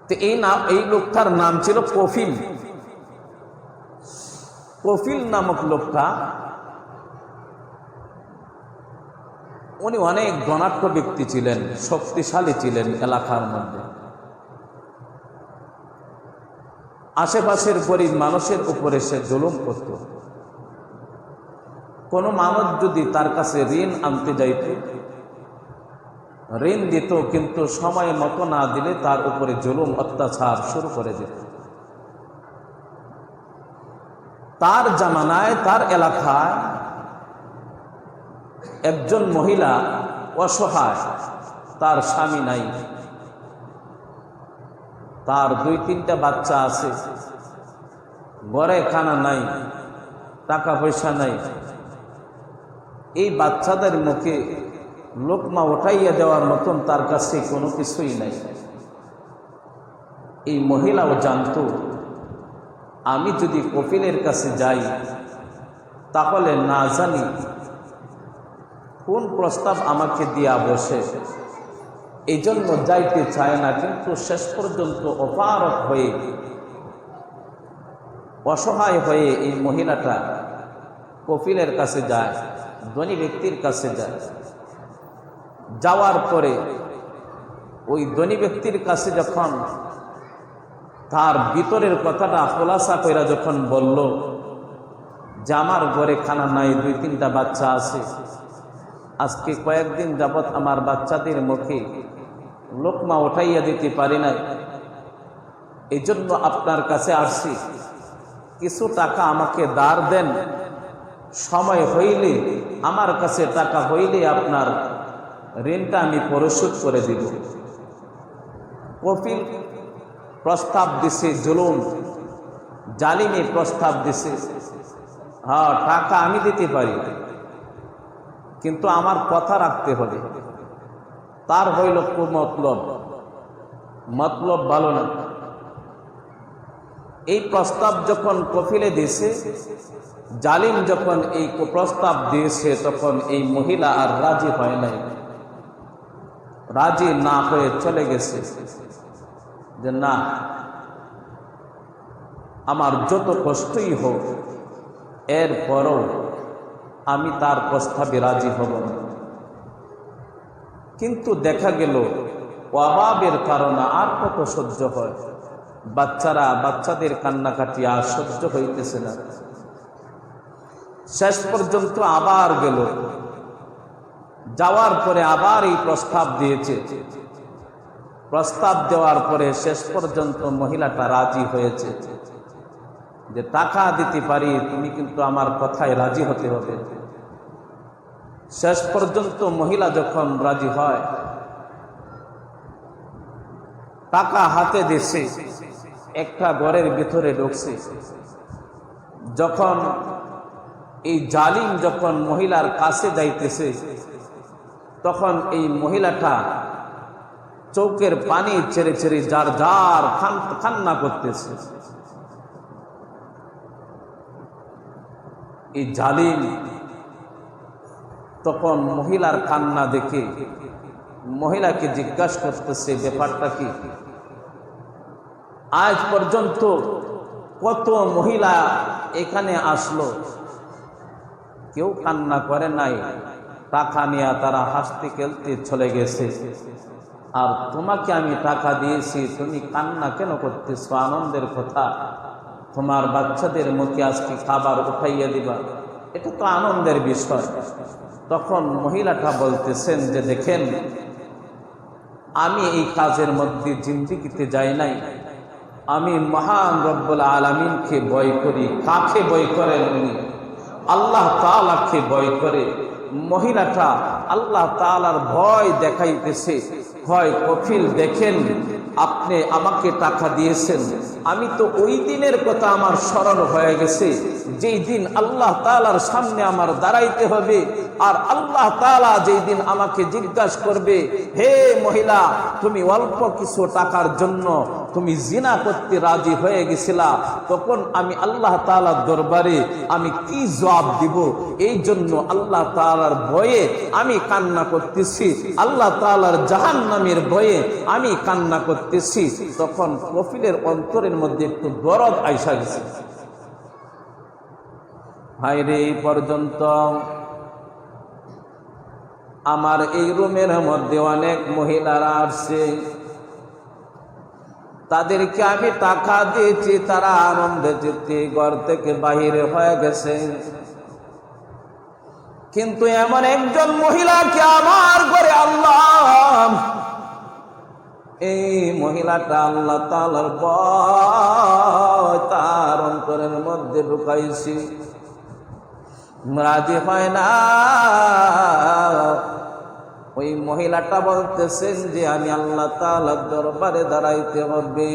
তো এই লোকটার নাম ছিল কফিল। কফিল নামক লোকটা উনি অনেক ধনাঢ্য ব্যক্তি ছিলেন, শক্তিশালী ছিলেন এলাকার মধ্যে। আশেপাশের গরিব মানুষের উপরে সে জুলুম করত। কোনো মানুষ যদি তার কাছে ঋণ আনতে যাইত, ঋণ দিত, কিন্তু সময় মতো না দিলে তার উপরে জুলুম অত্যাচার শুরু করে দিত। তার জামানায় তার এলাকায় একজন মহিলা অসহায়, তার স্বামী নাই, তার 2-3টা বাচ্চা আছে, ঘরে খানা নাই, টাকা পয়সা নাই। এই বাচ্চাদের মুখে লোকমা উঠাইয়া দেওয়ার মতন তার কাছে কোনো কিছুই নাই। এই মহিলাও জানত, আমি যদি কফিলের কাছে যাই তাহলে না জানি কোন প্রস্তাব আমাকে দিয়া বসে, এই জন্য যাইতে চায় না। কিন্তু শেষ পর্যন্ত অপারক হয়ে, অসহায় হয়ে এই মহিলাটা কফিলের কাছে যায়, ধনী ব্যক্তির কাছে যায়। যাওয়ার পরে ওই ধনী ব্যক্তির কাছে যখন তার ভিতরের কথাটা খোলাসা কইরা যখন বলল যে আমার ঘরে খানা নাই, 2-3টা বাচ্চা আছে, আজকে কয়েকদিন যাবৎ আমার বাচ্চাদের মুখে লোকমা উঠাইয়া দিতে পারি নাই, এই জন্য আপনার কাছে আসছি, কিছু টাকা আমাকে ধার দেন, সময় হইলে আমার কাছে টাকা হইলে আপনার ঋণটা আমি পরিশোধ করে দিব। কফিল প্রস্তাব দিছে, জুলুম জালিমি প্রস্তাব দিছে, হ্যাঁ টাকা আমি দিতে পারি, কিন্তু আমার কথা রাখতে হবে। তার হইল মতলব, মতলব ভালো না। এই প্রস্তাব যখন কফিলে দিয়েছে, জালিম যখন এই প্রস্তাব দিয়েছে, তখন এই মহিলা আর রাজি হয় নাই। রাজি না হয়ে চলে গেছে যে না, আমার যত কষ্টই হোক এরপরও আমি তার প্রস্তাবে রাজি হব না। কিন্তু দেখা গেল অভাবের কারণে আর কত সহ্য হয়, বাচ্চাদের কান্নাকাটি আর সহ্য হইতেছে না। শেষ পর্যন্ত আবার গেল, যাওয়ার পরে আবার এই প্রস্তাব দিয়েছে। প্রস্তাব দেওয়ার পরে শেষ পর্যন্ত মহিলাটা রাজি হয়েছে যে টাকা দিতে পারি, তুমি কিন্তু আমার কথায় রাজি হতে হবে। শেষ পর্যন্ত মহিলা যখন রাজি হয়, টাকা হাতে দিছে, একটা ঘরের ভিতরে ঢুকছে। যখন এই জালিম যখন মহিলার কাছে যাইতেছে, তখন এই মহিলাটা চোখের পানি ছেড়ে ছেড়ে যার যার কান্না করতেছে। এই জালিম তখন মহিলার কান্না দেখে মহিলাকে জিজ্ঞাসা করতেছে, ব্যাপারটা কি? আজ পর্যন্ত কত মহিলা এখানে আসলো, কেউ কান্না করে নাই, টাকা নিয়ে তারা হাসতে খেলতে চলে গেছে, আর তোমাকে আমি টাকা দিয়েছি, তুমি কান্না কেন করতেছো? আনন্দের কথা, তোমার বাচ্চাদের মুখে আজকে খাবার উঠাইয়া দিবা, এটা তো আনন্দের বিষয়। তখন মহিলাটা বলতেছেন যে দেখেন, আমি এই কাজের মধ্যে জিন্দিগিতে যাই নাই, আমি মহান রব্বুল আলামিনকে ভয় করি। কাকে ভয় করেন উনি? আল্লাহ তাআলাকে ভয় করে। মহিলাটা আল্লাহ তাআলার ভয় দেখাইতেছে। হয় কফিল, দেখেন আপনি আমাকে টাকা দিয়েছেন, আমি তো ওই দিনের কথা আমার স্মরণ হয়ে গেছে, যেই দিন আল্লাহ তাআলার সামনে আমার দাঁড়াইতে হবে, আর আল্লাহ তাআলা যেই দিন আমাকে জিজ্ঞাসা করবে, হে মহিলা, তুমি অল্প কিছু টাকার জন্য তুমি জিনা করতে রাজি হয়ে গেছিলা, তখন আমি আল্লাহ তাআলার দরবারে আমি কি জবাব দিব? এই জন্য আল্লাহ তাআলার ভয়ে আমি কান্না করতেছি, আল্লাহ তাআলার জাহান্নামের ভয়ে আমি কান্না করতেছি। তখন কফিলের অন্তরের মধ্যে একটু দরদ আইসা গেছে। ভাইরে, এই পর্যন্ত আমার এই রুমের মধ্যে অনেক মহিলারা আসছে, তাদেরকে আমি টাকা দিয়েছি, তারা আনন্দে চিত্তে ঘর থেকে বাহিরে হয়ে গেছে। কিন্তু এমন একজন মহিলাকে আমার ঘরে আল্লাহ, এই মহিলাটা আল্লাহ তাআলার ভয় তার অন্তরের মধ্যে ঢুকাইছি, রাজি হয় না। ওই মহিলাটা বলতেছেন যে আমি আল্লাহ তাআলার দরবারে দাঁড়াইতে হবে,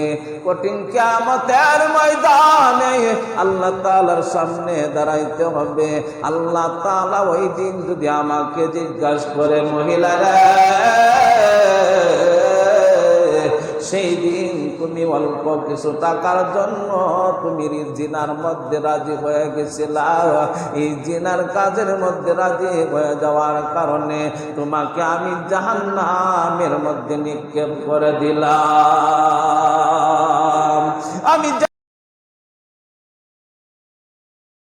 কঠিন কিয়ামতের ময়দানে আল্লাহ তাআলার সামনে দাঁড়াইতে হবে। আল্লাহ তাআলা ওই দিন যদি আমাকে জিজ্ঞাসা করে, মহিলারা সেই দিন তুমি অল্প কিছু টাকার জন্য তুমি জিনার মধ্যে রাজি হয়ে গেছিলা, এই জিনার কাজের মধ্যে রাজি হয়ে যাওয়ার কারণে তোমাকে আমি জাহান্নামের মধ্যে নিক্ষেপ করে দিলাম।